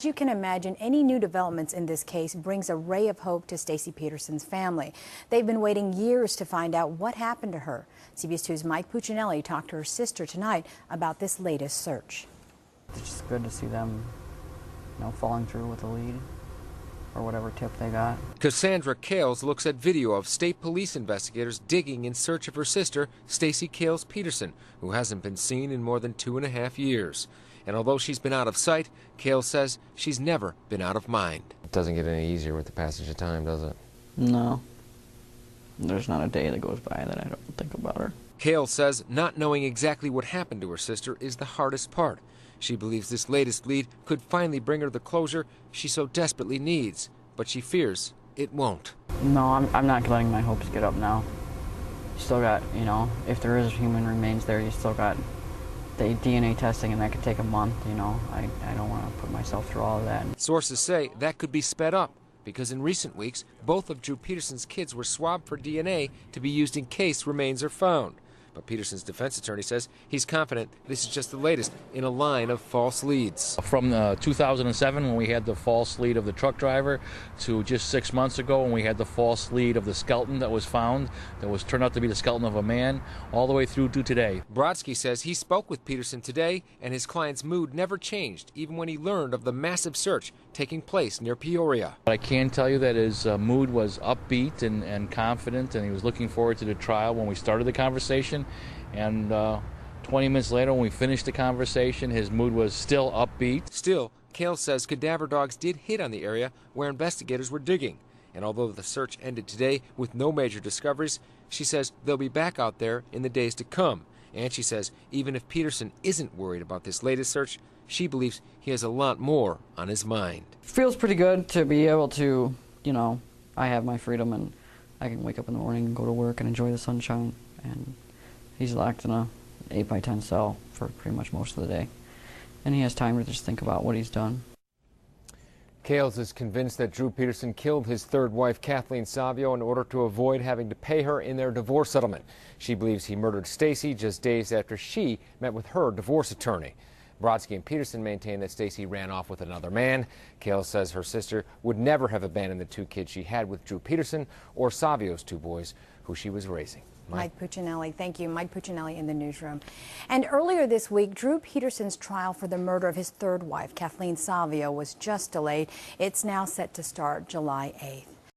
As you can imagine, any new developments in this case brings a ray of hope to Stacy Peterson's family. They've been waiting years to find out what happened to her. CBS 2's Mike Puccinelli talked to her sister tonight about this latest search. It's just good to see them, following through with the lead or whatever tip they got. Cassandra Kales looks at video of state police investigators digging in search of her sister, Stacy Kales Peterson, who hasn't been seen in more than 2.5 years. And although she's been out of sight, Kales says she's never been out of mind. It doesn't get any easier with the passage of time, does it? No. There's not a day that goes by that I don't think about her. Kales says not knowing exactly what happened to her sister is the hardest part. She believes this latest lead could finally bring her the closure she so desperately needs, but she fears it won't. No, I'm not letting my hopes get up now. You still got, if there is human remains there, you still got the DNA testing, and that could take a month, I don't want to put myself through all of that. Sources say that could be sped up, because in recent weeks, both of Drew Peterson's kids were swabbed for DNA to be used in case remains are found. But Peterson's defense attorney says he's confident this is just the latest in a line of false leads. From 2007, when we had the false lead of the truck driver, to just 6 months ago when we had the false lead of the skeleton that was found, that was turned out to be the skeleton of a man, all the way through to today. Brodsky says he spoke with Peterson today, and his client's mood never changed, even when he learned of the massive search taking place near Peoria. But I can tell you that his mood was upbeat and confident, and he was looking forward to the trial when we started the conversation. And 20 minutes later, when we finished the conversation, his mood was still upbeat. Still, Kale says cadaver dogs did hit on the area where investigators were digging. And although the search ended today with no major discoveries, she says they'll be back out there in the days to come. And she says even if Peterson isn't worried about this latest search, she believes he has a lot more on his mind. Feels pretty good to be able to, I have my freedom and I can wake up in the morning and go to work and enjoy the sunshine. And he's locked in a 8x10 cell for pretty much most of the day. And he has time to just think about what he's done. Kales is convinced that Drew Peterson killed his third wife, Kathleen Savio, in order to avoid having to pay her in their divorce settlement. She believes he murdered Stacy just days after she met with her divorce attorney. Brodsky and Peterson maintain that Stacy ran off with another man. Kales says her sister would never have abandoned the 2 kids she had with Drew Peterson or Savio's 2 boys, who she was raising. Mike Puccinelli. Thank you. Mike Puccinelli in the newsroom. And earlier this week, Drew Peterson's trial for the murder of his third wife, Kathleen Savio, was just delayed. It's now set to start July 8th.